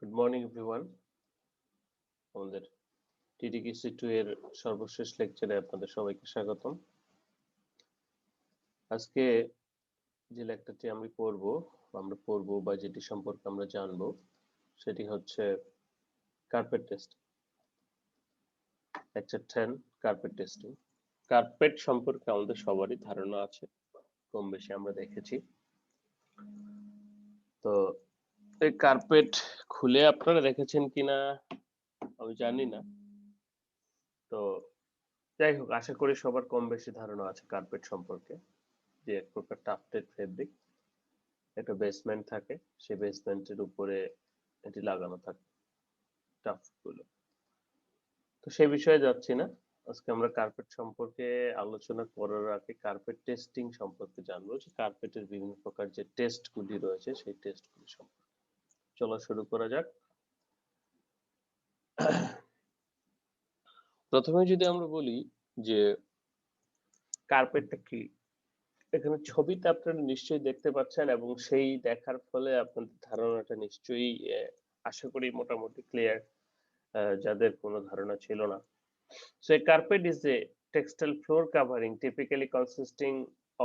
Good morning everyone. আমাদের টিটিকিসি 2 এর সর্বশেষ লেকচারে আপনাদের সবাইকে স্বাগতম। আজকে যে লেকচারটি আমরা পড়ব বা যেটি সম্পর্কে আমরা জানব সেটি হচ্ছে carpet test. Lecture 10 carpet testing. Carpet সম্পর্কে আমাদের সবারই ধারণা আছে, কম বেশি আমরা দেখেছি। তো এই কার্পেট খুলে আপনারা দেখেছেন কিনা আমি জানি না। তো যাই হোক, আশা করি সবার কম বেশি ধারণা আছে কার্পেট সম্পর্কে, যে এক প্রকার টাফটেড ফেব্রিক, একটা বেসমেন্ট থাকে, সেই বেসমেন্টের উপরে এটি লাগানো থাকে টাফ গুলো। তো সেই বিষয়ে যাচ্ছি না, আজকে আমরা কার্পেট সম্পর্কে আলোচনা করার আগে কার্পেট টেস্টিং সম্পর্কে জানবো, যে কার্পেটের বিভিন্ন প্রকার যে টেস্ট গুলি রয়েছে সেই টেস্ট গুলি সম্পর্কে। চলো শুরু করা যাক। প্রথমে যদি আমরা বলি যে কার্পেটটা কি, এখানে ছবিতে আপনারা নিশ্চয়ই দেখতে পাচ্ছেন এবং সেই দেখার ফলে আপনাদের ধারণাটা নিশ্চয়ই আশা করি মোটামুটি ক্লিয়ার, যাদের কোনো ধারণা ছিল না। So a carpet is a textile floor covering typically consisting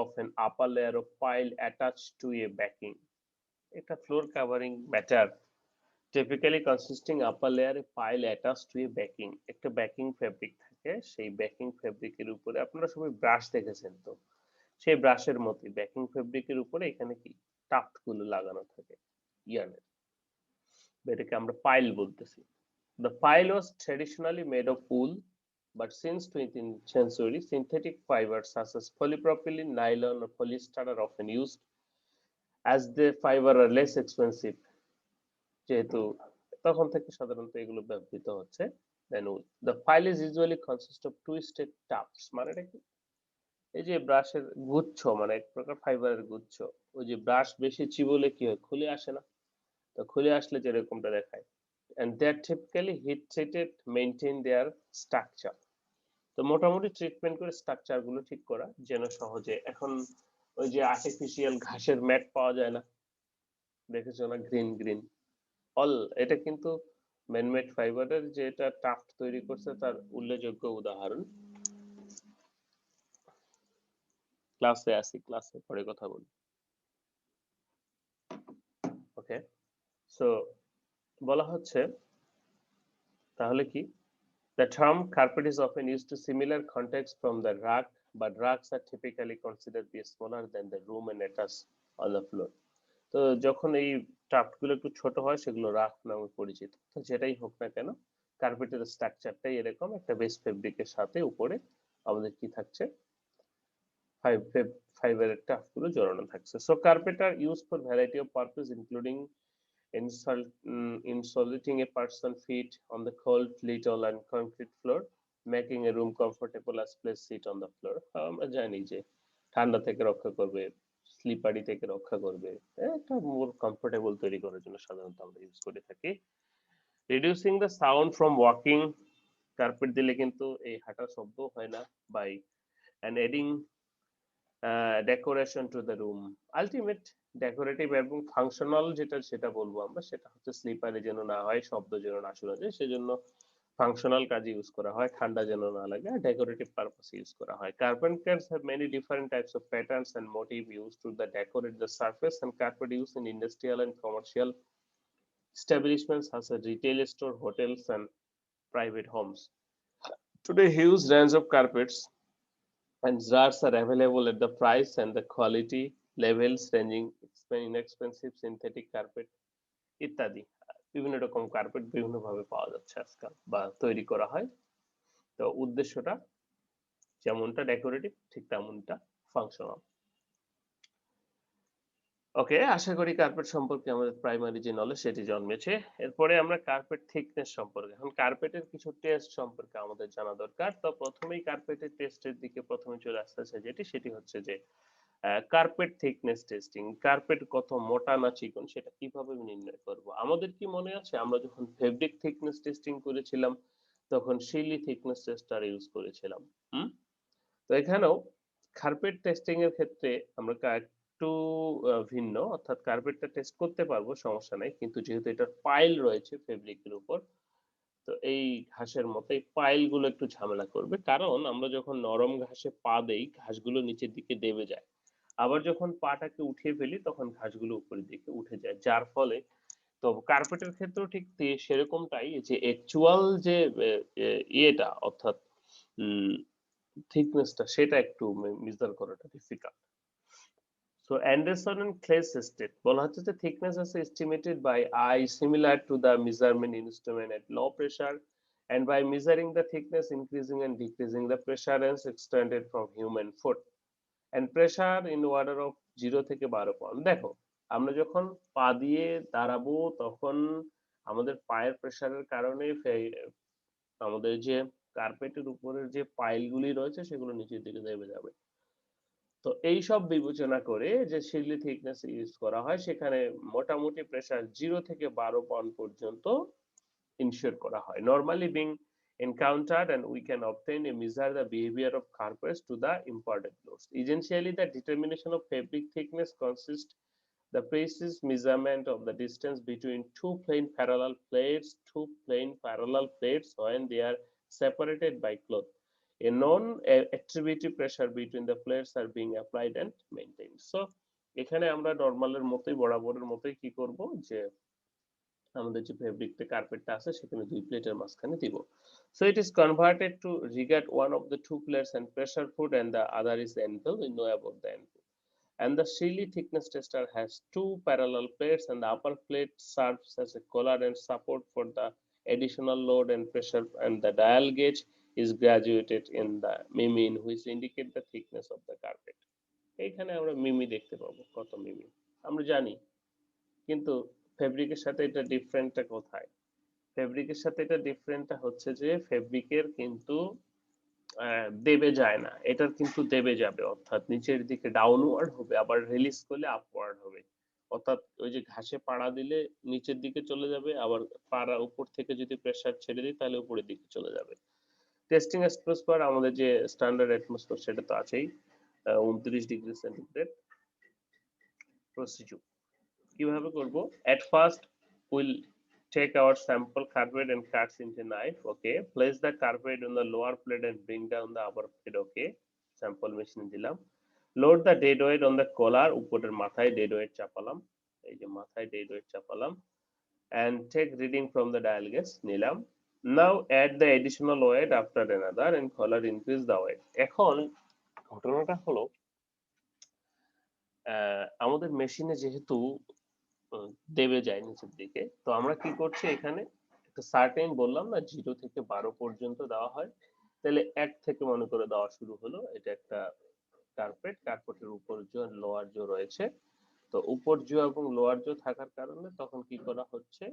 of an upper layer of pile attached to a backing. একটা floor covering matter typically consisting upper layer a pile attached to a backing. একটা backing fabric থাকে, সেই backing fabric এর উপরে আপনারা সবাই brush দেখেছেন, তো সেই ব্রাশের মতোই ব্যাকিং ফেব্রিকের উপরে এখানে কি টাফট গুলো লাগানো থাকে ইয়ানের, এটাকে আমরা পাইল বলতেছি। The pile was traditionally made of wool, but since 20th century, synthetic fibers such as polypropylene, nylon, or polyester are often used, as the fiber are less expensive. যেহেতু তখন থেকে সাধারণত এগুলো ব্যবহৃত হচ্ছে than wool. The pile is usually consist of twisted tufts, মানে এটা কি, এই যে ব্রাশের গুচ্ছ, মানে এক প্রকার ফাইবারের গুচ্ছ। ওই যে ব্রাশ বেশি চিবোলে কি হয়, খুলে আসে না, তো খুলে আসলে যেরকমটা দেখায়। And they are typically heat treated, maintain their structure. তো মোটামুটি ট্রিটমেন্ট করে স্ট্রাকচার গুলো ঠিক করা যেন সহজে, এখন ওই যে আর্টিফিশিয়াল ঘাসের ম্যাট পাওয়া যায় না, দেখেছো না, গ্রিন গ্রিন অল, এটা কিন্তু ম্যানমেড ফাইবারের যে এটা টাফট তৈরি করছে তার উল্লেখযোগ্য উদাহরণ। ক্লাসে পরে কথা বলি। ওকে, সো বলা হচ্ছে তাহলে কি, the term carpet is often used to similar context from the rug, but rugs are typically considered to be smaller than the room and attached on the floor. তো যখন এই টাফট গুলো একটু ছোট হয় সেগুলো রাগ নামে পরিচিত। তো যেটাই হোক না কেন, কার্পেটের স্ট্রাকচারটাই এরকম, একটা বেস ফেব্রিকের সাথে উপরে আমাদের কি থাকছে, ফাইবারের টাফট গুলো জড়ানো থাকছে। So carpet are use for variety of purpose including insulating a person feet on the cold little and concrete floor, making a room comfortable as place sit on the floor. আমরা জানি যে ঠান্ডা থেকে রক্ষা করবে, স্লিপারি থেকে রক্ষা করবে, একটা মোর কমফোর্টেবল তৈরি করার জন্য সাধারণত আমরা ইউজ করে থাকি। Reducing the sound from walking, carpet দিলে কিন্তু এই হাঁটার শব্দ হয় না, by and adding decoration to the room. Ultimate decorative এবং ফাংশনাল যেটা সেটা বলবো আমরা, সেটা হচ্ছে স্লিপারে যেন না হয়, শব্দ যেন না শোনা যায়, সেজন্য ফাংশনাল কাজে ইউজ করা হয়, ঠান্ডা যেন না লাগে, আর ডেকোরেটিভ পারপাসে ইউজ করা হয়। Carpenters have many different types of patterns and motif used to decorate the surface, and carpet used in industrial and commercial establishments such as retail store, hotels, and private homes. Today, huge range of carpets and jars are available at the price and the quality levels ranging inexpensive synthetic carpet ইত্যাদি। বিভিন্ন রকম carpet বিভিন্ন ভাবে পাওয়া যাচ্ছে আজকাল বা তৈরি করা হয়। তো উদ্দেশ্যটা যেমনটা ডেকোরেটিভ ঠিক তেমনটা ফাংশনাল। ওকে, আশা করি কার্পেট সম্পর্কে আমাদের প্রাইমারি যে নলেজ সেটি জন্মেছে। এরপরে আমরা কার্পেট থিকনেস সম্পর্কে, এখন কার্পেটের কিছু টেস্ট সম্পর্কে আমাদের জানা দরকার। তো প্রথমেই কার্পেটের টেস্টের দিকে প্রথমে চলে আসতেছে যেটি, সেটি হচ্ছে যে কার্পেট থিকনেস টেস্টিং। কার্পেট কত মোটা না চিকন সেটা কিভাবে নির্ণয় করব? আমাদের কি মনে আছে আমরা যখন ফেব্রিক থিকনেস টেস্টিং করেছিলাম তখন শিলি থিকনেস টেস্টার ইউজ করেছিলাম। হুম, তো এখানেও কার্পেট টেস্টিং এর ক্ষেত্রে আমরা একটু ভিন্ন, অর্থাৎ কার্পেটটা টেস্ট করতে পারবো, সমস্যা নাই, কিন্তু যেহেতু এটার পাইল রয়েছে ফেব্রিকের উপর, তো এই ঘাসের মতো এই পাইল গুলো একটু ঝামেলা করবে, কারণ আমরা যখন নরম ঘাসে পা দেই ঘাসগুলো নিচের দিকে দেবে যায়, আবার যখন পাটাকে উঠিয়ে ফেলি তখন ঘাসগুলো উপরের দিকে উঠে যায়, যার ফলে তো কার্পেটের ক্ষেত্রেও ঠিক সেরকমটাই, যে অ্যাকচুয়াল যে ইয়েটা অর্থাৎ থিকনেসটা সেটা একটু মেজার করাটা difficult. So Anderson and Clay system বলা হচ্ছে যে thickness is estimated by eye similar to the measurement instrument at low pressure, and by measuring the thickness increasing and decreasing the pressure range extended from human foot and pressure in order of 0 থেকে 12 pound. দেখো আমরা যখন পা দিয়ে দাঁড়াবো তখন আমাদের পায়ের প্রেসারের কারণে আমাদের যে কার্পেটের উপরের যে পাইলগুলি রয়েছে সেগুলো নিচের দিকে নেমে যাবে। তো এইসব বিবেচনা করে যে সিলি থিকনেস ইউজ করা হয় সেখানে মোটামুটি প্রেসার 0 থেকে 12 পাউন্ড পর্যন্ত ইনশিওর করা হয়, normally being encountered, and we can obtain a measure the behavior of carpets to the imparted loads. Essentially, the determination of fabric thickness consists the precise measurement of the distance between two plain parallel plates when they are separated by cloth. A non-attributive pressure between the plates are being applied and maintained. So এখানে আমরা নরমালের মতোই বরাবরের মতোই কি করব যে আমাদের যে ফেব্রিকটা কার্পেটটা আছে সেখানে দুই প্লেটের মাঝখানে দিব। So it is converted to regard one of the two plates and pressure foot and the other is the anvil. We know about the anvil. And the Sealy thickness tester has two parallel plates, and the upper plate serves as a collar and support for the additional load and pressure, and the dial gauge is graduated in the mimin which indicate the thickness of the carpet. এইখানে আমরা মিমি দেখতে পাবো, কত মিমি আমরা জানি, কিন্তু ফেব্রিকের সাথে এটা ডিফারেন্টটা কোথায়? ফেব্রিকের সাথে এটা ডিফারেন্টটা হচ্ছে যে ফেব্রিকের কিন্তু দেবে যায় না, এটার কিন্তু দেবে যাবে, অর্থাৎ নিচের দিকে ডাউনওয়ার্ড হবে, আবার রিলিজ করলে আপওয়ার্ড হবে, অর্থাৎ ওই যে ঘাসে পাড়া দিলে নিচের দিকে চলে যাবে, আবার পাড়া উপর থেকে যদি প্রেসার ছেড়ে দিই তাহলে উপরের দিকে চলে যাবে। টেস্টিং অ্যাটমসফিয়ার আমাদের যে স্ট্যান্ডার্ড অ্যাটমসফিয়ার সেটা তো আছেই, 29 ডিগ্রি সেন্টিগ্রেড। প্রসিডিউর কিভাবে করব? At first we'll take our sample carpet and cuts into knife. Okay, place the carpet on the lower plate and bring down the upper plate. Okay, sample machine দিলাম। Load the dead weight on the collar, উপরের মাথায় dead weight চাপালাম, এই যে মাথায় dead weight চাপালাম, and take reading from the dial gauge নিলাম। Now add the additional weight after another and collar increase the weight. এখন ঘটনাটা হলো আমাদের মেশিনে যেহেতু দেবে যায় নিচের দিকে, তো আমরা কি করছি এখানে একটা সার্টেন বললাম না 0 থেকে 12 পর্যন্ত দেওয়া হয়, তাহলে 1 থেকে মনে করে দেওয়া শুরু হলো, এটা একটা কার্পেটের উপর জো লোয়ার জো রয়েছে, তো উপর জো এবং লোয়ার জো থাকার কারণে তখন কি করা হচ্ছে,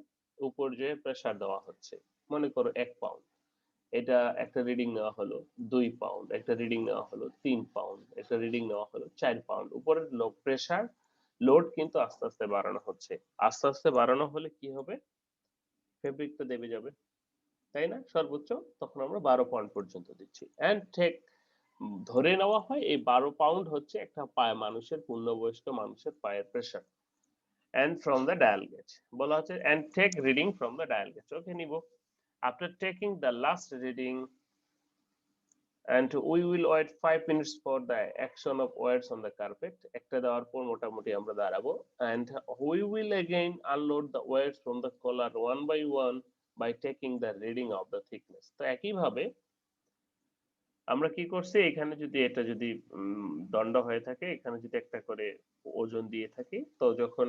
উপর জোয়ে প্রেসার দেওয়া হচ্ছে, মনে করো 1 পাউন্ড, এটা একটা রিডিং নেওয়া হলো 2 পাউন্ড, একটা রিডিং নেওয়া হলো 3 পাউন্ড, একটা রিডিং নেওয়া হলো 4 পাউন্ড, উপরের প্রেসার লোড কিন্তু আস্তে আস্তে বাড়ানো হচ্ছে, আস্তে আস্তে বাড়ানো হলে কি হবে, ফেব্রিকটা দেবে যাবে, তাই না? সর্বোচ্চ তখন আমরা 12 পাউন্ড পর্যন্ত দিচ্ছি, এন্ড টেক ধরে নেওয়া হয় এই 12 পাউন্ড হচ্ছে একটা পায়ে মানুষের, পূর্ণবয়স্ক মানুষের পায়ের pressure, and from the dial gauge বলা হচ্ছে and take reading from the dial gauge. ওকে নিব, after taking the last reading and we will wait 5 minutes for the action of weights on the carpet, একটা দেওয়ার পর মোটামুটি আমরা দাঁড়াবো, and we will again unload the weights from the collar one by one by taking the reading of the thickness. তো একই ভাবে আমরা কি করছি, এখানে যদি এটা যদি দণ্ড হয়ে থাকে, এখানে যদি একটা করে ওজন দিয়ে থাকি, তো যখন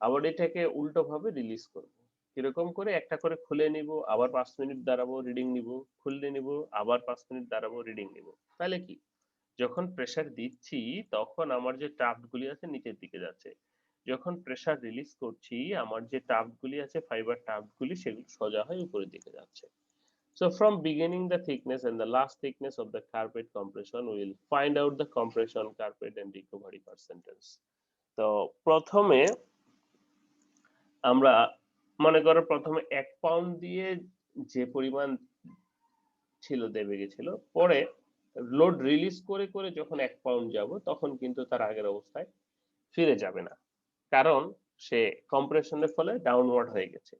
আবার এটাকে উল্টো ভাবে রিলিজ করব, কিরকম করে, একটা করে খুলে নিব, আবার 5 মিনিট দাঁড়াবো, রিডিং নিব, খুলে নিব, আবার 5 মিনিট দাঁড়াবো, রিডিং নিব, তাহলে কি যখন প্রেসার দিচ্ছি তখন আমার যে টাফট গুলি আছে নিচের দিকে যাচ্ছে, যখন প্রেসার রিলিজ করছি আমার যে টাফট গুলি আছে, ফাইবার টাফট গুলি, সেগুলো সোজা হয়ে উপরের দিকে যাচ্ছে। So from beginning the thickness and the last thickness of the carpet compression, we will find out the compression, carpet and recovery percentage. তো প্রথমে আমরা মনে করো প্রথমে 1 পাউন্ড দিয়ে যে পরিমাণ ছিল দেবে গেছিল, পরে লোড রিলিজ করে করে যখন 1 পাউন্ড যাব তখন কিন্তু তার আগের অবস্থায় ফিরে যাবে না, কারণ সে কম্প্রেশনের ফলে ডাউনওয়ার্ড হয়ে গেছে।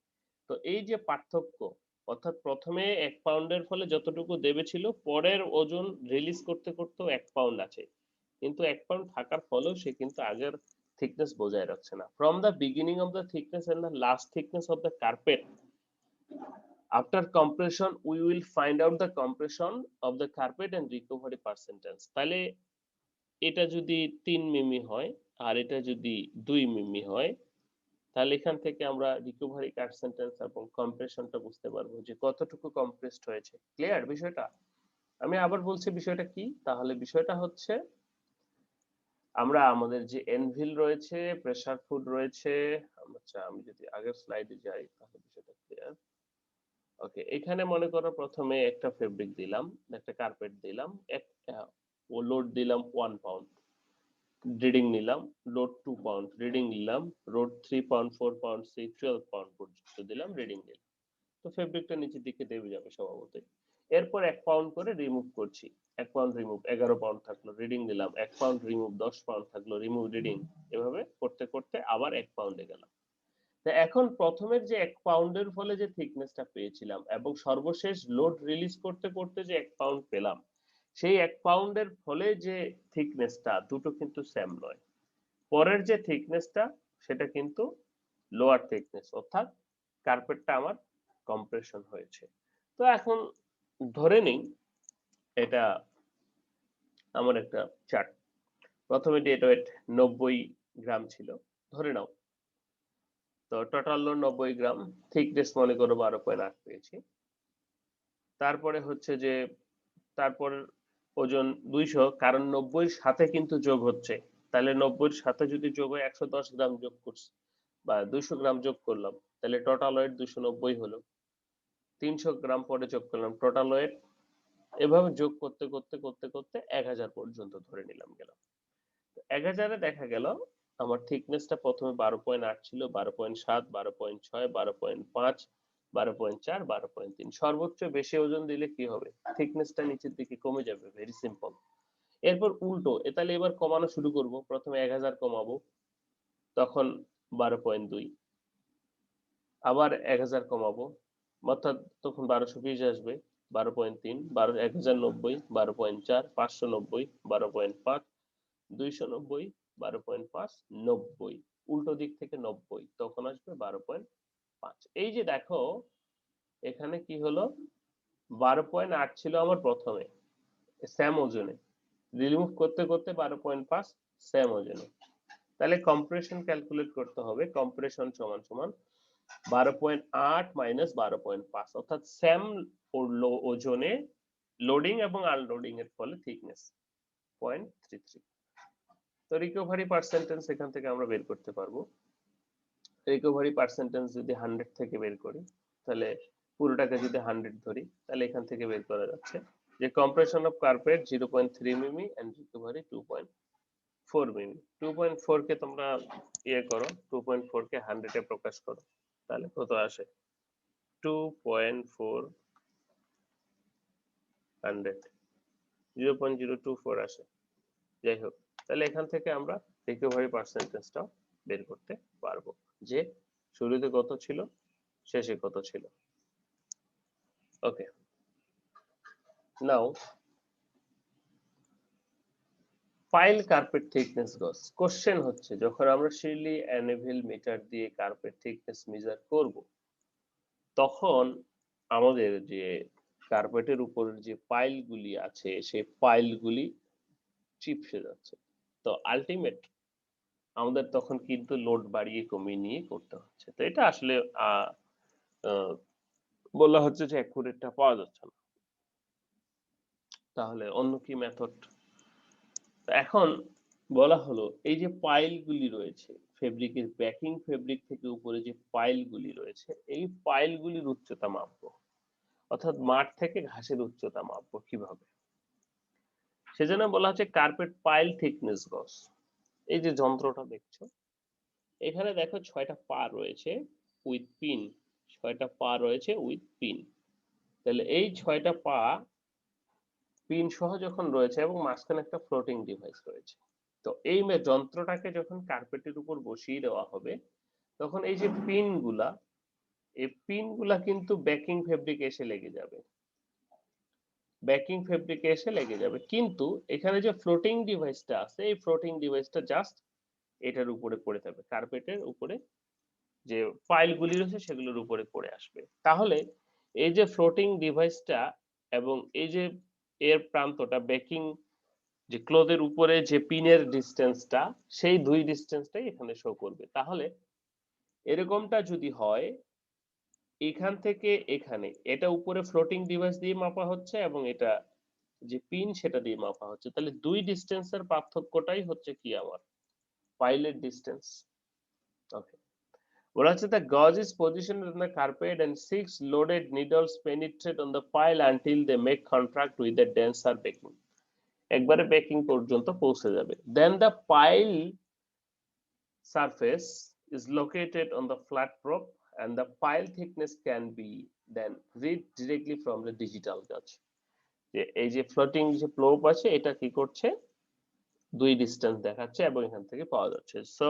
তো এই যে পার্থক্য, অর্থাৎ প্রথমে ১ পাউন্ডের ফলে যতটুকু দেবে ছিল, পরের ওজন রিলিজ করতে করতেও ১ পাউন্ড আছে। কিন্তু ১ পাউন্ড থাকার ফলেও সে কিন্তু আগের থিকনেস বজায় রাখছে না। From the beginning of the thickness and the last thickness of the carpet, after compression we will find out the compression of the carpet and recovery percentage। তাহলে এটা যদি ৩ মিমি হয় আর এটা যদি ২ মিমি হয়, তাহলে এখান থেকে আমরা রিকভারি পার্সেন্টেজ এবং কম্প্রেশনটা বুঝতে পারবো যে কতটুকু কম্প্রেসড হয়েছে। ক্লিয়ার বিষয়টা? আমি আবার বলছি বিষয়টা কি? তাহলে বিষয়টা হচ্ছে আমরা আমাদের যে এনভিল রয়েছে, প্রেসার ফুড রয়েছে, আচ্ছা আমি যদি আগের স্লাইডে যাই তাহলে বিষয়টা ক্লিয়ার। ওকে, এখানে মনে করো প্রথমে একটা ফেব্রিক দিলাম, একটা কার্পেট দিলাম, ও লোড দিলাম 1 পাউন্ড, রিডিং নিলাম, লোড 2 পাউন্ড, রিডিং নিলাম, লোড 3 পাউন্ড, 4 পাউন্ড, 6, 12 পাউন্ড পর্যন্ত দিলাম, রিডিং নিলাম। তো ফেব্রিকটা নিচের দিকে দেবে যাবে স্বভাবতই। এরপর 1 পাউন্ড করে রিমুভ করছি। 1 পাউন্ড রিমুভ, 11 পাউন্ড থাকলো, রিডিং নিলাম, 1 পাউন্ড রিমুভ, 10 পাউন্ড থাকলো, রিমুভ, রিডিং। এভাবে করতে করতে আবার 1 পাউন্ডে গেলাম। তো এখন প্রথমের যে 1 পাউন্ডের ফলে যে থিকনেসটা পেয়েছিলাম এবং সর্বশেষ লোড রিলিজ করতে করতে যে 1 পাউন্ড পেলাম, সেই 1 পাউন্ডের ফলে যে থিকনেসটা, দুটো কিন্তু সেম নয়। পরের যে থিকনেসটা সেটা কিন্তু লোয়ার থিকনেস, অর্থাৎ কার্পেটটা আমার কম্প্রেশন হয়েছে। তো এখন ধরে নিই এটা আমার একটা চার্ট। প্রথমে ডেড ওয়েট 90 গ্রাম ছিল, ধরে নাও। তো টোটাল লোড 90 গ্রাম, থিকনেস মনে করো 12.8 পেয়েছি। তারপরে হচ্ছে যে তারপর ওজন 200, কারণ 90 সাথে কিন্তু যোগ হচ্ছে। তাহলে 90 সাথে যদি যোগ হয় 110 গ্রাম যোগ করছি বা 200 গ্রাম যোগ করলাম, তাহলে টোটাল ওয়েট 290 হলো। 300 গ্রাম পরে যোগ করলাম, টোটাল ওয়েট। এভাবে যোগ করতে করতে করতে করতে 1000 পর্যন্ত ধরে নিলাম গেলাম। 1000 এ দেখা গেল আমার থিকনেসটা প্রথমে 12.8 ছিল, 12.7, 12.6, 12.5, 12.4, 12.3। সর্বোচ্চ বেশি ওজন দিলে কি হবে? থিকনেসটা নিচের দিকে কমে যাবে, ভেরি সিম্পল। এরপর উল্টো, তাহলে এবার কমানো শুরু করব। প্রথমে 1000 কমাবো, তখন 12.2, আবার 1000 কমাবো, অর্থাৎ তখন 1220 আসবে, 12.3, 1090, 12.4, 590, 12.5, 290, 12.5, 90, উল্টো দিক থেকে 90, তখন আসবে 12.5। এই যে দেখো এখানে কি হলো, 12.8 ছিল আমার প্রথমে সেম ওজনে, রিমুভ করতে করতে 12.5 সেম ওজনে। তাহলে কম্প্রেশন ক্যালকুলেট করতে হবে। কম্প্রেশন সমান সমান 12.8 মাইনাস 12.5, অর্থাৎ সেম ওজনে লোডিং এবং আনলোডিং এর ফলে থিকনেস 0.33। তো রিকভারি পার্সেন্টেজ এখান থেকে আমরা বের করতে পারবো। রিকভারি পার্সেন্টেজ যদি 100 থেকে বের করি, তাহলে পুরোটাকে যদি 100 ধরি, তাহলে এখান থেকে বের করা যাচ্ছে যে কম্প্রেশন অফ কার্পেট 0.3 মিমি এন্ড রিকভারি 2.4 মিমি। 2.4 কে তোমরা ইয়ে করো, 2.4 কে 100 এ প্রকাশ করো, তাহলে কত আসে? 2.4 100, 0.024 আসে। যাই হোক, তাহলে এখান থেকে আমরা রিকভারি পার্সেন্টেজটাও বের করতে পারবো যে শুরুতে কত ছিল, শেষে কত ছিল। ওকে, নাও পাইল কার্পেট থিকনেস গজ। কোশ্চেন হচ্ছে যখন আমরা শিরলি অ্যানেভিল মিটার দিয়ে কার্পেট থিকনেস মেজার করব, তখন আমাদের যে কার্পেটের উপরের যে পাইল গুলি আছে সেই পাইল গুলি চিপসে যাচ্ছে। তো আলটিমেট আমাদের তখন কিন্তু লোড বাড়িয়ে কমিয়ে নিয়ে করতে হচ্ছে। তো এটা আসলে আহ আহ, বলা হচ্ছে যে অ্যাকুরেটটা পাওয়া যাচ্ছে না। তাহলে অন্য কি মেথড? এখন বলা হলো এই যে পাইল গুলি রয়েছে, ফেব্রিকের ব্যাকিং ফেব্রিক থেকে উপরে যে পাইল গুলি রয়েছে, এই পাইল গুলির উচ্চতা মাপবো, অর্থাৎ মাঠ থেকে ঘাসের উচ্চতা মাপবো কিভাবে? সেজন্য বলা হচ্ছে কার্পেট পাইল থিকনেস গজ। এই যে যন্ত্রটা দেখছো, এখানে দেখো 6টা পা রয়েছে উইথ পিন, 6টা পা রয়েছে উইথ পিন। তাহলে এই 6টা পা পিন সহ যখন রয়েছে এবং মাঝখানে একটা ফ্লোটিং ডিভাইস রয়েছে, তো তো এই যন্ত্রটাকে যখন কার্পেটের উপর বসিয়ে দেওয়া হবে তখন এই যে পিনগুলা, এই পিনগুলা কিন্তু বেকিং ফেব্রিকে এসে লেগে যাবে, বেকিং ফেব্রিকে এসে লেগে যাবে। কিন্তু এখানে যে ফ্লোটিং ডিভাইসটা আছে, এই ফ্লোটিং ডিভাইসটা জাস্ট এটার উপরে পড়ে যাবে, কার্পেটের উপরে যে পাইলগুলি রয়েছে সেগুলোর উপরে পড়ে আসবে। তাহলে এই যে ফ্লোটিং ডিভাইসটা এবং এই যে এর প্রান্তটা বেকিং যে ক্লথের উপরে যে পিনের ডিসটেন্সটা, সেই দুই ডিসটেন্সটাই এখানে শো করবে। তাহলে এরকমটা যদি হয়, এখান থেকে এখানে এটা উপরে ফ্লোটিং ডিভাইস দিয়ে মাপা হচ্ছে এবং এটা যে পিন সেটা দিয়ে মাপা হচ্ছে, তাহলে দুই ডিসটেন্সের পার্থক্যটাই হচ্ছে কি আমার পাইলের ডিসটেন্স। ওকে, বলা হচ্ছে the gauze is positioned on the carpet and 6 loaded needles penetrate on the pile until they make contact with the denser baking. একবারে বেকিং পর্যন্ত পৌঁছে যাবে। Then the pile surface is located on the flat probe and the pile thickness can be then read directly from the digital gauge. যে এই যে floating যে probe আছে এটা কি করছে, দুই ডিসটেন্স দেখাচ্ছে এবং এখান থেকে পাওয়া যাচ্ছে। সো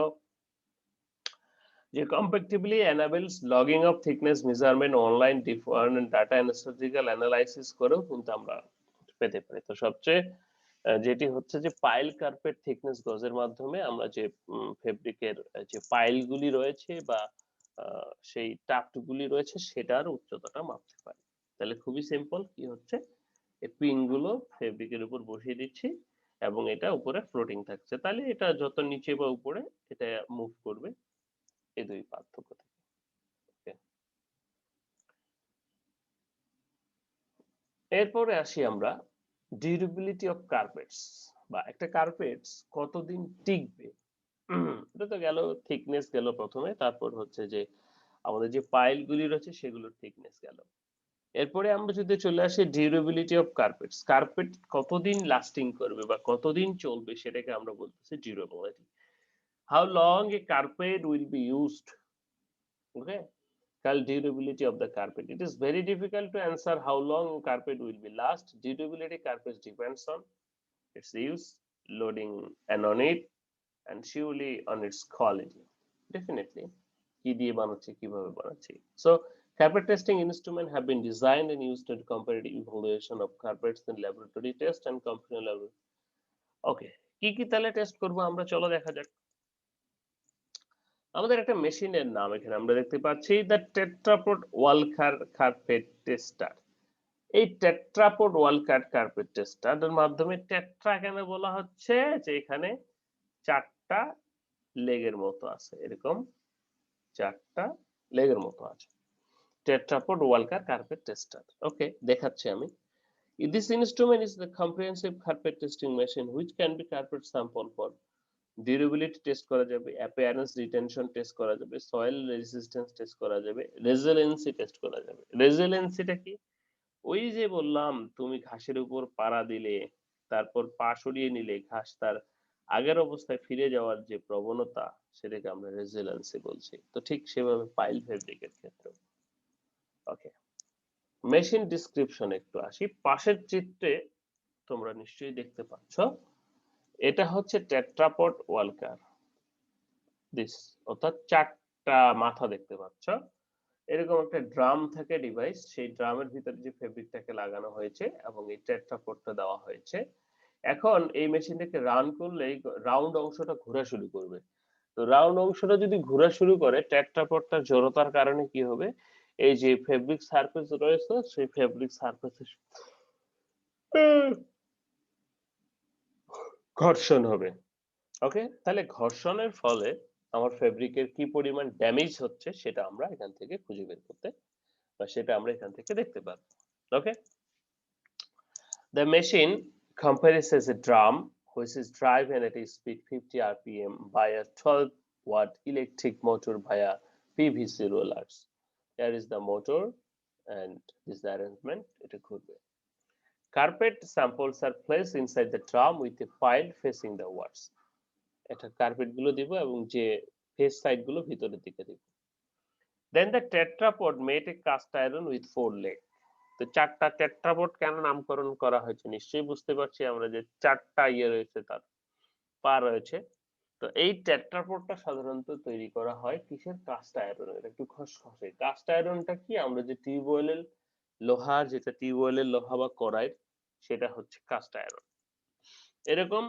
যে compactly enables logging of thickness measurement online different data and statistical analysis করেও কিন্তু আমরা পেতে পারি। তো সবচেয়ে যেটি হচ্ছে যে পাইল কার্পেট থিকনেস গজের মাধ্যমে আমরা যে ফেব্রিকের যে পাইলগুলি রয়েছে বা সেই টাক্টগুলি রয়েছে সেটার উচ্চতাটা মাপতে পারি। তাহলে খুবই সিম্পল, কি হচ্ছে এই পিনগুলো ফেব্রিকের উপর বসিয়ে দিচ্ছি এবং এটা উপরে ফ্লোটিং থাকছে, তাহলে এটা যত নিচে বা উপরে এটা মুভ করবে, এই দুই পার্থক্য থেকে। এরপরে আসি আমরা ডিউরেবিলিটি অফ কার্পেটস, বা একটা কার্পেটস কতদিন টিকবে। এটা তো গেল থিকনেস গেল প্রথমে, তারপর হচ্ছে যে আমাদের যে পাইল গুলি রয়েছে সেগুলোর থিকনেস গেল। এরপরে আমরা যদি চলে আসি ডিউরেবিলিটি অফ কার্পেটস, কার্পেট কতদিন লাস্টিং করবে বা কতদিন চলবে সেটাকে আমরা বলতেছি durability. How long A carpet will be used, okay, durability of the carpet. It is very difficult to answer how long carpet will be last. Durability carpet depends on its use, loading and on it, and surely on its quality. Definitely. কি দিয়ে বানাচ্ছি, কিভাবে বানাচ্ছি। So carpet testing instruments have been designed and used in comparative evaluation of carpets in laboratory test and computational laboratory. Okay, কি তাহলে test করব আমরা, চলো দেখা যাক। আমাদের একটা মেশিনের নাম এখানে আমরা দেখতে পাচ্ছি, the tetrapod walker carpet tester. এই টেট্রাপড ওয়ালকার কার্পেট টেস্টারের মাধ্যমে, টেট্রা কেন বলা হচ্ছে, যে এখানে চারটা লেগের মতো আছে, এরকম চারটা লেগের মতো আছে, টেট্রাপড ওয়ালকার কার্পেট টেস্টার। ওকে, দেখাচ্ছি আমি। This instrument is the comprehensive carpet testing machine which can be carpet sample for durability test করা যাবে, অ্যাপিয়ারেন্স রিটেনশন টেস্ট করা যাবে, সয়েল রেজিস্ট্যান্স টেস্ট করা যাবে, রেজিলেন্সি টেস্ট করা যাবে। রেজিলেন্সিটা কি, ওই যে বললাম তুমি ঘাসের উপর পাড়া দিলে তারপর পা সরিয়ে নিলে ঘাস তার আগের অবস্থায় ফিরে যাওয়ার যে প্রবণতা, সেটাকে আমরা রেজিলেন্সি বলছি। তো ঠিক সেভাবে পাইল ফেব্রিকের ক্ষেত্রে। ওকে, মেশিন ডিসক্রিপশন একটু আসি। পাশের চিত্রে তোমরা নিশ্চয়ই দেখতে পাচ্ছ, এটা হচ্ছে টেট্রাপড ওয়ালকার দিস, অর্থাৎ চারটা মাথা দেখতে পাচ্ছ। এরকম একটা ড্রাম থাকে ডিভাইস, সেই ড্রামের ভিতরে যে ফেব্রিকটাকে লাগানো হয়েছে এবং এই টেট্রাপডটা দেওয়া হয়েছে। এখন এই মেশিনটাকে রান করলে রাউন্ড অংশটা ঘোরা শুরু করবে। তো রাউন্ড অংশটা যদি ঘোরা শুরু করে, টেট্রাপডটার জড়তার কারণে কি হবে, এই যে ফেব্রিক সারফেস রয়েছে সেই ফেব্রিক সারফেসে ঘর্ষণ হবে। ওকে, তাহলে ঘর্ষণের ফলে আমার ফেব্রিকের কি পরিমাণ ড্যামেজ হচ্ছে সেটা আমরা এখান থেকে খুঁজে বের করতে, বা সেটা আমরা এখান থেকে দেখতে পাবো। ওকে, the machine compresses a drum which is driven at a speed 50 rpm by a 12-watt electric motor via PVC rollers. Here is the motor and this arrangement, এটা ঘুরবে। Carpet samples are placed inside the drum with a pile facing the wards. এটা carpet গুলো দিব এবং যে face side গুলো ভিতরের দিকে দিব। Then the tetrapod made a cast iron with 4 legs. তো চারটা টেট্রাপড কেন নামকরণ করা হয়েছে নিশ্চয়ই বুঝতে পারছি আমরা, যে চারটা ইয়ে রয়েছে তার, পা রয়েছে। তো এই টেট্রাপডটা সাধারণত তৈরি করা হয় কিসের? কাস্ট আয়রনের, একটু খসখসে। কাস্ট আয়রনটা কি? আমরা যে টিউবওয়েলের লোহা, যেটা টিউবওয়েলের লোহা বা কড়াই, সেটা হচ্ছে কাস্ট আয়রন। এরকম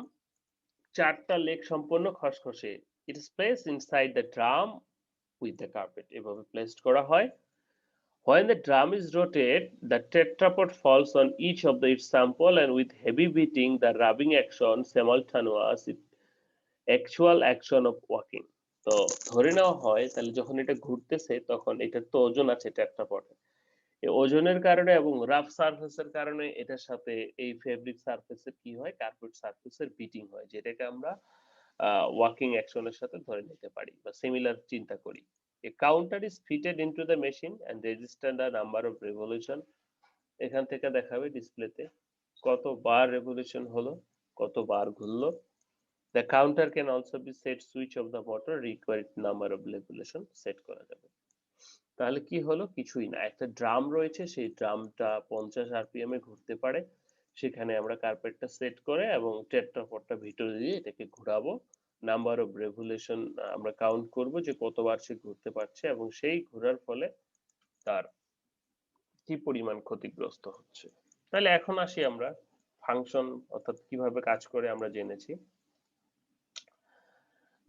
৪ টা লেগ সম্পন্ন খসখসে। It is placed inside the drum with the carpet. এভাবে প্লেসড করা হয়। When the drum is rotated, the tetrapod falls on each of its sample and with heavy beating, the rubbing action simultaneous with actual action of walking. তো ধরে নেওয়া হয় তাহলে যখন এটা ঘুরতেছে তখন এটার তো ওজন আছে টেট্রাপডে। এই ওজনের কারণে এবং রাফ সারফেসের কারণে এটার সাথে এই ফেব্রিক সারফেসের কি হয়? কার্পেট সারফেসের বিটিং হয়। যেটাকে আমরা ওয়াকিং অ্যাকশনের সাথে ধরে নিতে পারি বা সিমিলার চিন্তা করি। A counter is fitted into the machine and register the number of revolution. এখান থেকে দেখাবে ডিসপ্লেতে কতবার রেভলিউশন হলো, কতবার ঘুরলো। The counter can also be set switch of the motor required number of revolution set করা যাবে। তাহলে কি হলো? কিছুই না। একটা ড্রাম রয়েছে, সেই ড্রামটা 50 আরপিএম এ ঘুরতে পারে। সেখানে আমরা কার্পেটটা সেট করে এবং টেট্রাপডটা ভিতরে দিয়ে এটাকে ঘুরাবো। নাম্বার অফ রেভলিউশন আমরা কাউন্ট করব যে কতবার সে ঘুরতে পারছে এবং সেই ঘোরার ফলে তার কি পরিমাণ ক্ষতিগ্রস্ত হচ্ছে। তাহলে এখন আসি আমরা ফাংশন অর্থাৎ কিভাবে কাজ করে আমরা জেনেছি।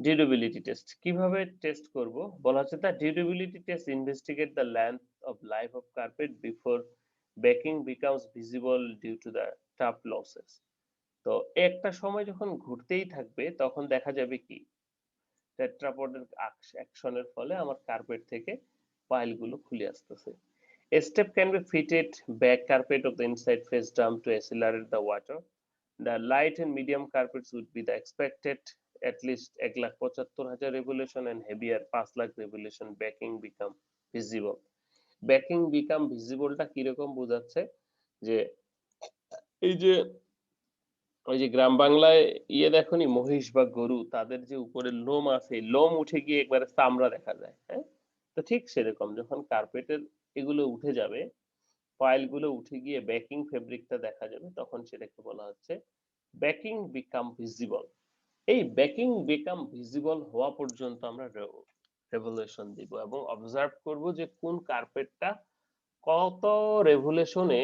ডিউরেবিলিটি টেস্ট কিভাবে টেস্ট করব? বলা হচ্ছে the durability test investigate the length of life of carpet before backing becomes visible due to the tuft losses. তো একটা সময় যখন ঘুরতেই থাকবে তখন দেখা যাবে কি টেট্রাপডের অ্যাকশনের ফলে আমার কার্পেট থেকে পাইলগুলো খুলে আসতেছে। A step can be fitted back carpet of the inside face drum to accelerate the water. The light and medium carpets would be the expected at least 1,75,000 revolution and heavier 5,00,000 revolution backing become visible. Backing become visible টা কিরকম বোঝাচ্ছে? যে এই যে ওই যে গ্রাম বাংলায় দেখোনি মহিষ বা গরু তাদের যে উপরে লোম আছে, লোম উঠে গিয়ে একবারে চামড়া দেখা যায়। হ্যাঁ? তো ঠিক সেরকম যখন কার্পেটের এগুলো উঠে যাবে, পাইল গুলো উঠে গিয়ে ব্যাকিং ফেব্রিকটা দেখা যাবে তখন সেটাকে বলা হচ্ছে ব্যাকিং বিকাম ভিজিবল। এই ব্যাকিং বিকাম ভিজিবল হওয়া পর্যন্ত আমরা রেভলিউশন দিব এবং অবজার্ভ করব যে কোন কার্পেটটা কত রেভলিউশনে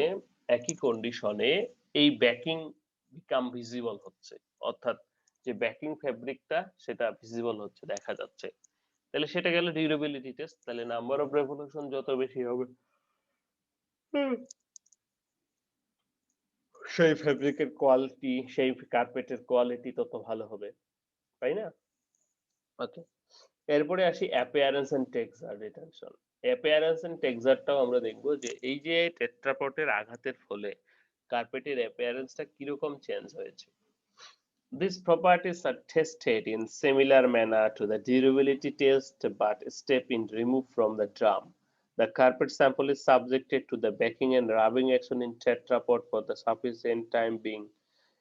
একই কন্ডিশনে এই ব্যাকিং বিকাম ভিজিবল হচ্ছে, অর্থাৎ যে ব্যাকিং ফেব্রিকটা সেটা ভিজিবল হচ্ছে, দেখা যাচ্ছে। তাহলে সেটা গেল ডিউরেবিলিটি টেস্ট। তাহলে নাম্বার অফ রেভলিউশন যত বেশি হবে সেই ফেব্রিকের কোয়ালিটি, সেই কার্পেটের কোয়ালিটি তত ভালো হবে, তাই না? ওকে, এরপরে আসি appearance and texture retention. Appearance and টেক্সচারটাও আমরা দেখবো যে এই যে টেট্রাপটের আঘাতের ফলে কার্পেটের অ্যাপিয়ারেন্সটা কিরকম চেঞ্জ হয়েছে। These properties are tested in similar manner to the durability test but step in removed from the drum. The carpet sample is subjected to the backing and rubbing action in tetrapod for the sufficient time being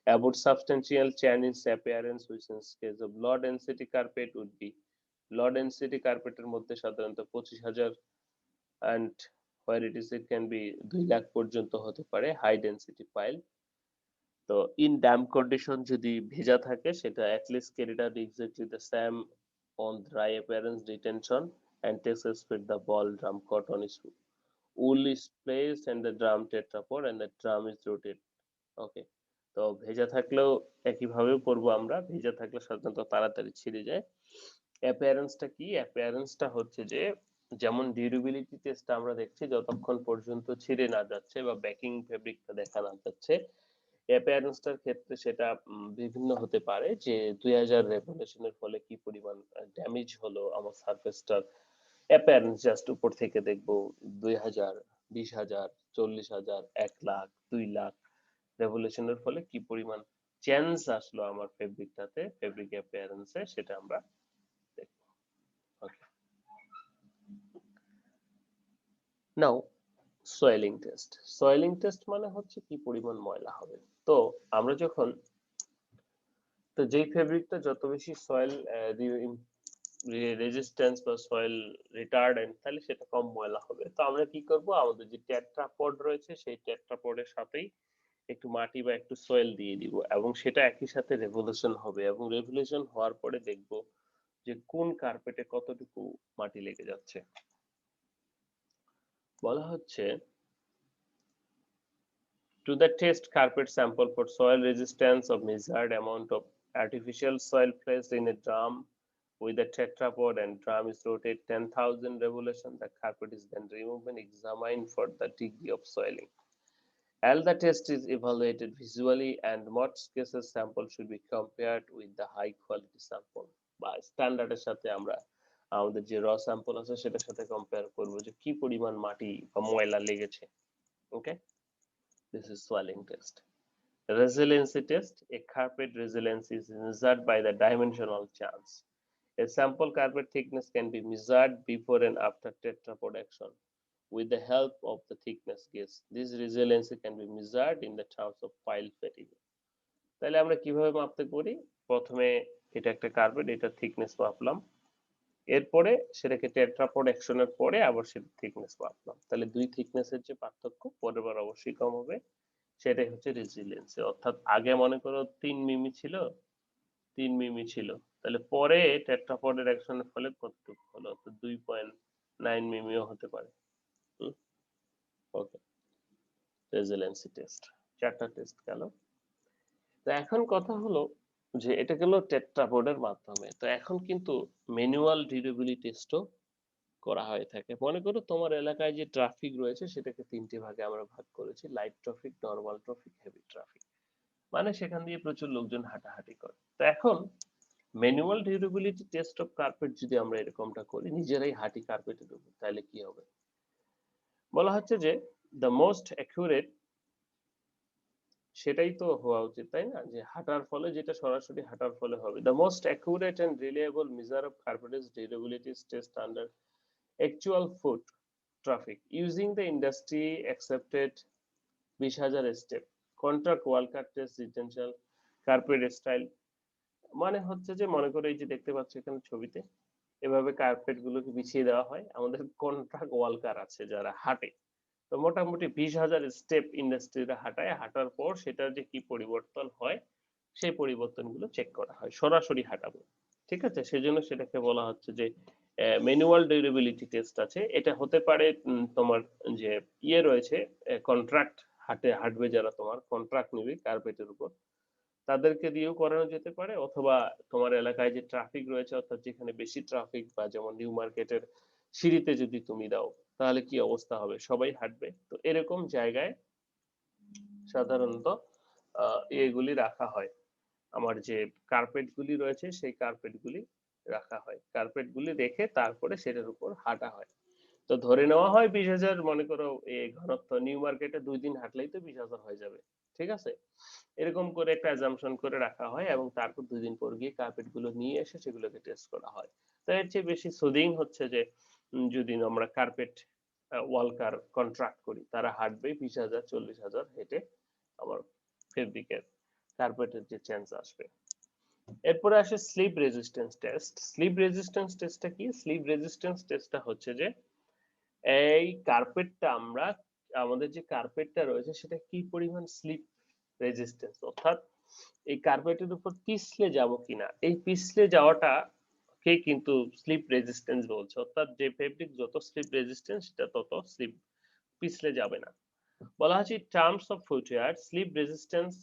about substantial change in appearance, which in case of low density carpet would be low density কার্পেটের মধ্যে সাধারণত 25,000 and where it can be 2 lakh পর্যন্ত হতে পারে high density pile. তো in dam condition যদি ভেজা থাকে সেটা at least carried out exactly the same on dry appearance retention and takes us with the ball drum cotton is wool is placed and the drum tetrapod and the drum is rotated. ওকে, তো ভেজা থাকলেও একইভাবে করবো আমরা। ভেজা থাকলে সাধারণত তাড়াতাড়ি ছিঁড়ে যায়। অ্যাপিয়ারেন্সটা কি? অ্যাপিয়ারেন্সটা হচ্ছে যে যেমন ডিউরেবিলিটি টেস্টটা আমরা দেখছি যতক্ষণ পর্যন্ত ছিঁড়ে না যাচ্ছে বা ব্যাকিং ফেব্রিকটা দেখা না যাচ্ছে, অ্যাপিয়ারেন্সটার ক্ষেত্রে সেটা বিভিন্ন হতে পারে যে 2000 রেভলিউশনের ফলে কি পরিমাণ ড্যামেজ হলো আমার সারফেসটার। অ্যাপিয়ারেন্স জাস্ট উপর থেকে দেখবো 2000, 20,000, 40,000, 1 লাখ, 2 লাখ রেভলিউশনের ফলে কি পরিমাণ চেঞ্জ আসলো আমার ফেব্রিকটাতে, ফেব্রিক অ্যাপিয়ারেন্সে, সেটা আমরা দেখবো। ওকে, নাও সয়েলিং টেস্ট। সয়েলিং টেস্ট মানে হচ্ছে কি পরিমাণ ময়লা হবে। তো আমরা যখন তো যেই ফেব্রিকটা যত বেশি সয়েল রেজিস্ট্যান্স বা সয়েল রিটার্ডেন্ট তাহলে সেটা কম ময়লা হবে। তো আমরা কি করব? আমাদের যে টেট্রাপড রয়েছে সেই টেট্রাপডের সাথেই একটু মাটি বা একটু সয়েল দিয়ে দিব এবং সেটা একই সাথে রেভলিউশন হবে এবং রেভলিউশন হওয়ার পরে দেখব যে কোন কার্পেটে কতটুকু মাটি লেগে যাচ্ছে। বলা হচ্ছে to the test carpet sample for soil resistance of measured amount of artificial soil placed in a drum with a tetrapod and drum is rotated 10,000 revolution. The carpet is then removed and examined for the degree of soiling. As the test is evaluated visually and most cases sample should be compared with the high quality sample বা স্ট্যান্ডার্ডের সাথে আমরা আমাদের যে র sample আছে সেটার সাথে compare করব যে কি পরিমাণ মাটি বা ময়লা লেগেছে। ওকে, this is swelling test. Resiliency test. A carpet resilience is measured by the dimensional chance. A sample carpet thickness can be measured before and after tetrapod action with the help of the thickness gauge. This resiliency can be measured in the terms of pile fatigue. তাহলে আমরা কিভাবে মাপতে পারি? প্রথমে এটা একটা carpet, এটা thickness মাপলাম, এরপরে সেটাকে টেট্রাপড অ্যাকশনের পরে আবার সেটা থিকনেস মাপলাম। তাহলে দুই থিকনেসের যে পার্থক্য পরের বার অবশ্যই কম হবে, সেটাই হচ্ছে রেজিলিয়েন্সি। অর্থাৎ আগে মনে করো 3 মিমি ছিল, 3 মিমি ছিল, তাহলে পরে টেট্রাপডের অ্যাকশনের ফলে কতটুকু হলো? তো 2.9 মিমিও হতে পারে। ওকে, রেজিলিয়েন্সি টেস্ট, 4টা টেস্ট গেল। তো এখন কথা হলো যে এটা গেল টেট্রাপডের মাধ্যমে। তো এখন কিন্তু ম্যানুয়াল ডিউরেবিলিটি টেস্টও করা হয়ে থাকে। মনে করো তোমার এলাকায় যে ট্রাফিক রয়েছে সেটাকে 3টে ভাগে আমরা ভাগ করেছি, light traffic, normal traffic, heavy traffic. মানে সেখান দিয়ে প্রচুর লোকজন হাঁটাহাঁটি করে। তো এখন manual durability test of carpet যদি আমরা এরকমটা করি, নিজেরাই হাঁটি কার্পেটের উপর, তাহলে কি হবে? বলা হচ্ছে যে দ্য মোস্ট অ্যাকুরেট, সেটাই তো হওয়া উচিত তাই না, যে হাঁটার ফলে যেটা সরাসরি হাঁটার ফলে হবে। The most accurate and reliable measure of কার্পেটের durability test under actual foot traffic using the industry accepted 20,000 step contract walker test retention carpet style. মানে হচ্ছে যে মনে করো এই যে দেখতে পাচ্ছ এখানে ছবিতে, এভাবে কার্পেট গুলোকে বিছিয়ে দেওয়া হয়, আমাদের কন্ট্রাক্ট ওয়ালকার আছে যারা হাঁটে, তো মোটামুটি 20,000 স্টেপ ইন্ডাস্ট্রিরা হাঁটায়, হাঁটার পর সেটার যে কি পরিবর্তন হয় সেই পরিবর্তনগুলো চেক করা হয়, সরাসরি হাঁটাবো। ঠিক আছে, সেজন্য সেটাকে বলা হচ্ছে যে ম্যানুয়াল ডিউরেবিলিটি টেস্ট আছে। এটা হতে পারে তোমার যে ইয়ে রয়েছে, কন্ট্রাক্ট হাঁটবে যারা, তোমার কন্ট্রাক্ট নিবে কার্পেটের উপর, তাদেরকে দিয়েও করানো যেতে পারে, অথবা তোমার এলাকায় যে ট্রাফিক রয়েছে, অর্থাৎ যেখানে বেশি ট্রাফিক বা যেমন নিউ মার্কেটের সিঁড়িতে যদি তুমি দাও তাহলে কি অবস্থা হবে? সবাই হাঁটবে। তো এরকম জায়গায় সাধারণত এগুলি রাখা হয়, আমার যে কার্পেট গুলি রয়েছে সেই কার্পেট গুলি রাখা হয়, কার্পেট গুলি রেখে তারপরে সেটার উপর হাঁটা হয়। তো ধরে নেওয়া হয় 20,000, মনে করো এই ঘনত্ব নিউ মার্কেটে 2 দিন হাঁটলেই তো 20,000 হয়ে যাবে। ঠিক আছে, এরকম করে একটা অ্যাজাম্পশন করে রাখা হয় এবং তারপর 2 দিন পর গিয়ে কার্পেট গুলো নিয়ে এসে সেগুলোকে টেস্ট করা হয়। তো এর চেয়ে বেশি সুদিং হচ্ছে যে যদি আমরা কার্পেট ওয়ালকার কন্ট্রাক্ট করি, তারা হাঁটবে 20,000 40,000 হেঁটে আমার ফেব্রিকের কার্পেটের যে চেঞ্জ আসবে। এরপরে আসে slip resistance test. Slip resistance টেস্টটা কি? স্লিপ রেজিস্ট্যান্স টেস্টটা হচ্ছে যে এই কার্পেটটা আমরা, আমাদের যে কার্পেটটা রয়েছে সেটা কি পরিমাণ স্লিপ রেজিস্ট্যান্স, অর্থাৎ এই কার্পেটের উপর পিছলে যাব কিনা, এই পিছলে যাওয়াটা কে কিন্তু স্লিপ রেজিস্ট্যান্স বলছে। অর্থাৎ যে ফেব্রিক যত স্লিপ রেজিস্ট্যান্স সেটা তত স্লিপ পিছলে যাবে না। বলা হচ্ছে terms of footwear slip resistance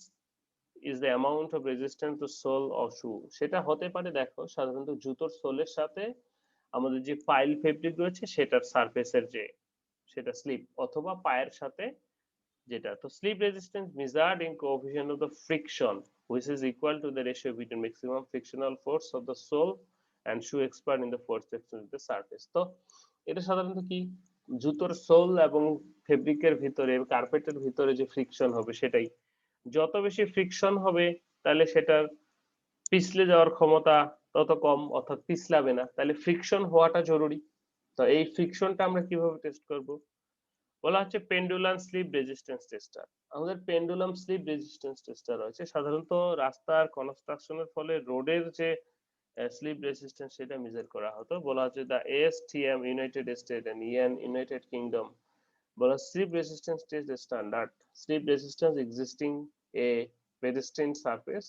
is the amount of resistance to sole or shoe. সেটা হতে পারে, দেখো সাধারণত জুতোর সোলের সাথে আমাদের যে পাইল ফেব্রিক রয়েছে সেটার সারফেসের যে সেটা স্লিপ, অথবা পায়ের সাথে যেটা। তো slip resistance measured in coefficient of the friction which is equal to the ratio between maximum frictional force of the sole and shoe expert in the force section of the surface. তো এটা সাধারণত কি, জুতোর soul এবং ফেব্রিকের ভিতরে কার্পেটের ভিতরে যে ফ্রিকশন হবে সেটাই, যত বেশি ফ্রিকশন হবে তাহলে সেটার পিছলে যাওয়ার ক্ষমতা তত কম, অর্থাৎ পিছলাবে না, তাহলে ফ্রিকশন হওয়াটা জরুরি। তো এই ফ্রিকশনটা আমরা কিভাবে টেস্ট করব? বলা হচ্ছে পেন্ডুলাম স্লিপ রেজিস্ট্যান্স টেস্টার। আমাদের পেন্ডুলাম স্লিপ রেজিস্ট্যান্স টেস্টার রয়েছে, সাধারণত রাস্তার কনস্ট্রাকশনের ফলে রোডের যে স্লিপ রেজিস্ট্যান্স সেটা মেজার করা হতো। বলা হচ্ছে the ASTM United State and EN United Kingdom বলা slip resistance test standard, slip resistance existing a pedestrian surface.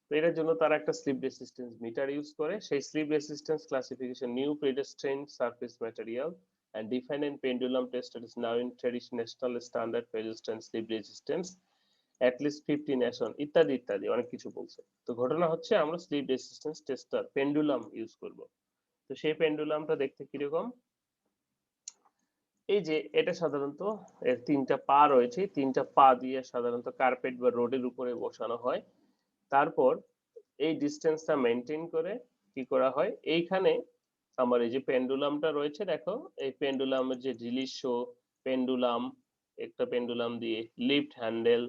তো এটার জন্য তারা একটা স্লিপ রেসিস্টেন্স মিটার ইউজ করে। সেই slip resistance classification new pedestrian surface material and define and pendulum test that is now in traditional standard pedestrian slip resistance at least 50 nation ইত্যাদি ইত্যাদি অনেক কিছু বলছে। তো ঘটনা হচ্ছে আমরা slip resistance tester pendulum use করব। তো সেই পেন্ডুলামটা দেখতে কিরকম, এই যে এটা সাধারণত এর তিনটা পা রয়েছে, তিনটা পা দিয়ে সাধারণত কার্পেট বা রোডের উপরে বসানো হয়। তারপর এই ডিস্টেন্সটা মেনটেন করে কি করা হয়, এইখানে আমার এই যে পেন্ডুলামটা রয়েছে দেখো, এই পেন্ডুলামের যে রিলিজ শো পেন্ডুলাম, একটা পেন্ডুলাম দিয়ে লিফট হ্যান্ডেল,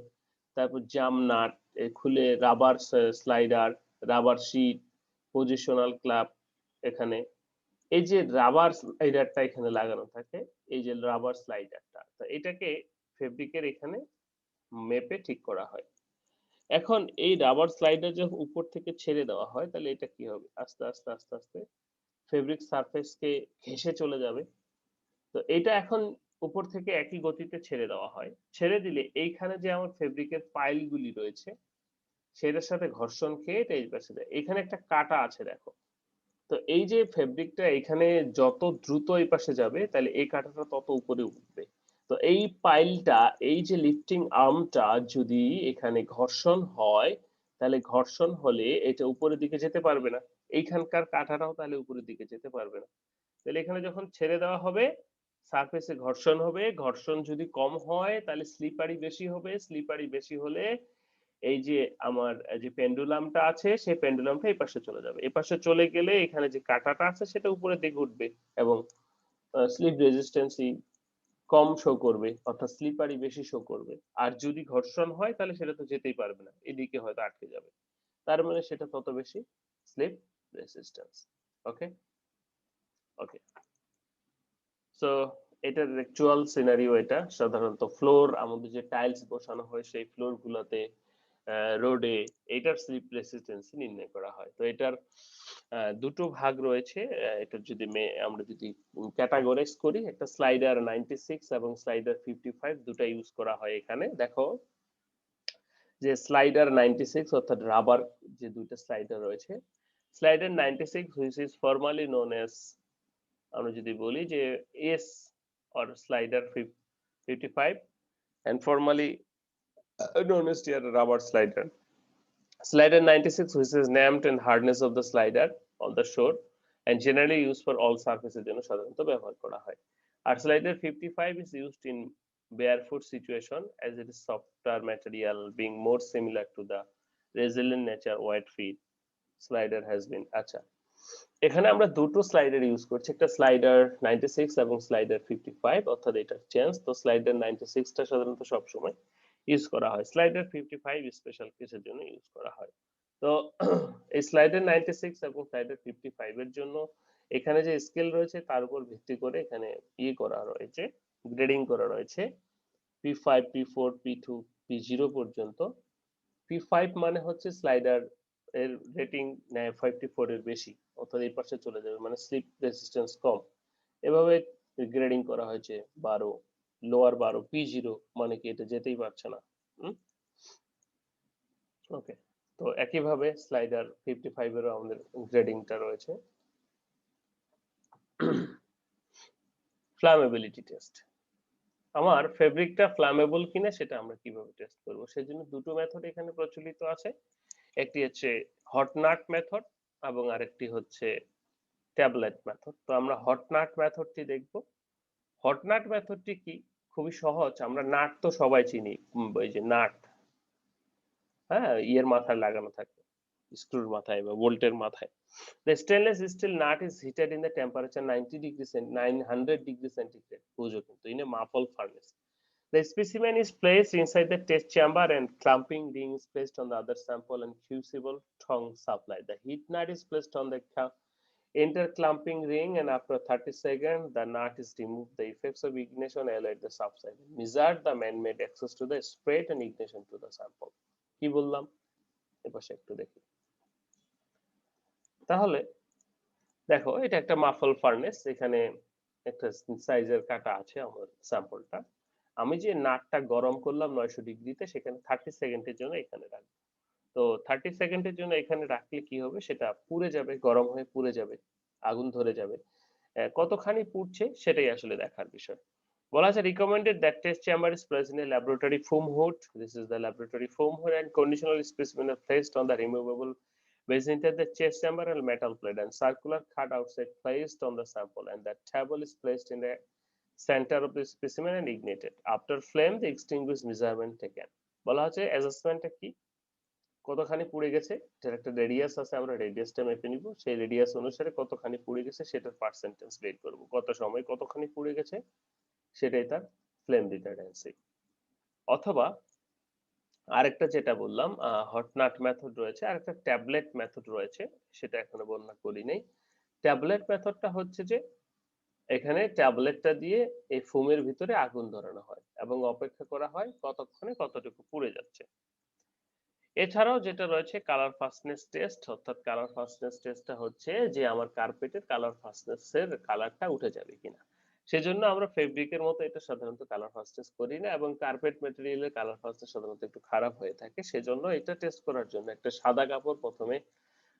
তারপর জাম নাট খুলে rubber slider, rubber sheet, positional club, এখানে এই যে রাবার স্লাইডারটা এখানে লাগানো থাকে, এই যে রাবার স্লাইডারটা, তো এটাকে ফেব্রিকের এখানে মেপে ঠিক করা হয়। এখন এই রাবার স্লাইডার যখন উপর থেকে ছেড়ে দেওয়া হয় তাহলে এটা কি হবে, আস্তে আস্তে আস্তে আস্তে ফেব্রিক সারফেসকে ঘেঁষে চলে যাবে। তো এটা এখন উপর থেকে একই গতিতে ছেড়ে দেওয়া হয়, ছেড়ে দিলে এইখানে যে আমার ফেব্রিকের পাইলগুলি রয়েছে সেটার সাথে ঘর্ষণ খেয়ে এটা এই পাশে যায়, এখানে একটা কাটা আছে দেখো। তো এই যে ফেব্রিকটা এখানে যত দ্রুত এই পাশে যাবে তাহলে এই কাঁটাটা তত উপরে উঠবে। তো এই পাইলটা, এই যে লিফটিং আর্মটা যদি এখানে ঘর্ষণ হয় তাহলে ঘর্ষণ হলে এটা উপরের দিকে যেতে পারবে না, এইখানকার কাঁটাটাও তাহলে উপরের দিকে যেতে পারবে না। তাহলে এখানে যখন ছেড়ে দেওয়া হবে সারফেসে ঘর্ষণ হবে, ঘর্ষণ যদি কম হয় তাহলে স্লিপারি বেশি হবে, স্লিপারি বেশি হলে এই যে আমার যে পেন্ডুলামটা আছে সেই পেন্ডুলামটা এই পাশে চলে যাবে, এই পাশে চলে গেলে এখানে যে কাঁটাটা আছে সেটা উপরের দিকে উঠবে এবং স্লিপ রেজিস্ট্যান্সই কম শো করবে, অর্থাৎ স্লিপারই বেশি শো করবে। আর যদি ঘর্ষণ হয় তাহলে সেটা তো যেতেই পারবে না, এদিকে হয়তো আটকে যাবে, তার মানে সেটা তত বেশি স্লিপ রেজিস্ট্যান্স। ওকে, ওকে। সো এটার অ্যাকচুয়াল সিনারিও এটা, সাধারণত ফ্লোর আমাদের যে টাইলস বসানো হয় সেই ফ্লোর গুলাতে রোডে এটার স্লিপ রেসিস্টেন্সি নির্ণয় করা হয়। তো এটার দুটো ভাগ রয়েছে, এটার যদি আমরা যদি ক্যাটাগরাইজ করি, একটা স্লাইডার 96 এবং স্লাইডার 55 দুটো ইউজ করা হয় এখানে। দেখো যে স্লাইডার 96 অর্থাৎ রাবার যে দুটো স্লাইডার রয়েছে, slider 96 which is formally known as, আমরা যদি বলি যে S or slider 55 and formally known as the rubber slider. Slider 96 which is named and hardness of the slider on the shore and generally used for all surfaces জন্য সাধারণত ব্যবহার করা হয়। আর slider 55 is used in barefoot situation as it is softer material being more similar to the resilient nature wide feet slider has been। আচ্ছা, এখানে আমরা দুটো slider use করছি, একটা স্লাইডার 96 এবং স্লাইডার 55, অর্থাৎ এটা চেঞ্জ। তো স্লাইডার 96 টা সাধারণত সব সময় ইউজ করা হয়, স্লাইডার 55 স্পেশাল কেসের জন্য ইউজ করা হয়। তো এই স্লাইডার 96 এবং স্লাইডার 55 এর জন্য এখানে যে স্কেল রয়েছে তার উপর ভিত্তি করে এখানে করা রয়েছে, গ্রেডিং করা রয়েছে P5 P4 P2 P0 পর্যন্ত। P5 মানে হচ্ছে স্লাইডার এর রেটিং নেয় 54 এর বেশি, অর্থাৎ এই পাশে চলে যাবে, মানে স্লিপ রেজিস্ট্যান্স কম। এভাবে গ্রেডিং করা হয়েছে 12, লোয়ার 12 P0 মানে কি এটা যেতেই পারছে না। ওকে, তো একইভাবে স্লাইডার 55 এরও আমাদের গ্রেডিংটা রয়েছে। ফ্লামেবিলিটি টেস্ট, আমার ফেব্রিকটা ফ্লামেবল কিনা সেটা আমরা কিভাবে টেস্ট করব, সেজন্য দুটো মেথড এখানে প্রচলিত আছে, একটি হচ্ছে হট নাট মেথড এবং আরেকটি হচ্ছে ট্যাবলেট মেথড। তো আমরা হট নাট মেথডটি দেখব। হট নাট মেথডটি কি, খুবই সহজ, আমরা নাট তো সবাই চিনি, ওই যে নাট, হ্যাঁ, ইয়ের মাথায় লাগানো থাকে, স্ক্রুর মাথায় বা বোল্টের মাথায়। The stainless steel nut is heated in the temperature 90 degrees and 900 degrees centigrade বুঝো কিন্তু in a muffle furnace. The specimen is placed inside the test chamber and clamping ring is placed on the other sample and crucible tongue supplied. The heat nut is placed on the enter clamping ring and after 30 seconds the nut is removed. The effects of ignition alert the subside. Measure the man-made access to the spread and ignition to the sample. কি বললাম এপাশে একটু দেখি, তাহলে দেখো এটা একটা মাফল furnace, এখানে একটা সাইজের কাটা আছে আমার স্যাম্পলটা। আমি যে নাটটা গরম করলাম ৯০০ ডিগ্রিতে সেখানে 30 সেকেন্ডের জন্য এখানে রাখবো। তো 30 সেকেন্ডের জন্য এখানে রাখলে কি হবে সেটা পুড়ে যাবে, গরম হয়ে পুড়ে যাবে, আগুন ধরে যাবে। কতখানি পুড়ছে সেটাই আসলে দেখার বিষয়। বলা আছে recommended that test chamber is placed in a laboratory foam hood. This is the laboratory foam hood and conditional specimen are placed on the removable base into the chest chamber and metal plate and circular cut outside placed on the sample and the table is placed in the center of the specimen and ignited. After flame, the extinguished measurement taken. বলা হচ্ছে অ্যাসেসমেন্টটা কি? কতখানি পুড়ে গেছে এটার একটা radius আছে, আমরা রেডিয়াসটা মেপে নিব, সেই রেডিয়াস অনুসারে কতখানি পুড়ে গেছে সেটার পার্সেন্টেজ বের করব, কত সময় কতখানি পুড়ে গেছে সেটাই তার ফ্লেম রিটার্ডেন্সি। অথবা আরেকটা যেটা বললাম হট নাট মেথড রয়েছে, আরেকটা ট্যাবলেট মেথড রয়েছে, সেটা এখনো বর্ণনা করি নাই। ট্যাবলেট মেথডটা হচ্ছে যে এখানে ট্যাবলেটটা দিয়ে এই ফোমের ভিতরে আগুন ধরানো হয় এবং অপেক্ষা করা হয় কতক্ষণে কতটুকু পুড়ে যাচ্ছে। এছাড়াও যেটা রয়েছে কালার ফাস্টনেস টেস্ট, অর্থাৎ কালার ফাস্টনেস টেস্টটা হচ্ছে যে আমার কার্পেটের কালার ফাস্টনেস এর কালারটা উঠে যাবে কিনা। সেজন্য আমরা ফেব্রিকের মতো এটা সাধারণত কালার ফাস্টনেস করি না এবং কার্পেট ম্যাটেরিয়ালের কালার ফাস্টনেস সাধারণত একটু খারাপ হয়ে থাকে। সেজন্য এটা টেস্ট করার জন্য একটা সাদা কাপড় প্রথমে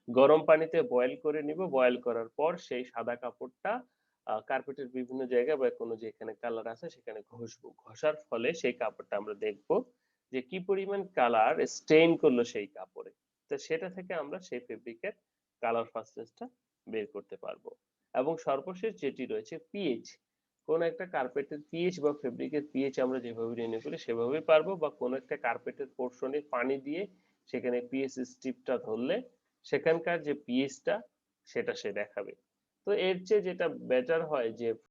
গরম পানিতে বয়েল করে নিব। বয়েল করার পর সেই সাদা কাপড়টা কার্পেটের বিভিন্ন জায়গায় বা কোনো যেখানে কালার আছে সেখানে ঘষবো। ঘষার ফলে সেই কাপড়টা আমরা দেখব যে কি পরিমাণ কালার স্টেইন করলো সেই কাপড়ে। তো সেটা থেকে আমরা সেই ফেব্রিকের কালার ফাস্টনেসটা বের করতে পারবো। এবং সর্বশেষ যেটি রয়েছে পিএইচ। কোন একটা কার্পেটের পিএইচ বা ফেব্রিকের পিএইচ আমরা যেভাবে নির্ণয় করি সেভাবেই পারবো, বা কোন একটা কার্পেটের পোরশনে পানি দিয়ে সেখানে পিএইচ স্ট্রিপটা ধরলে সেখানকার যে পিএইচটা সেটা সে দেখাবে। তো এর চেয়ে যেটা বেটার হয় যে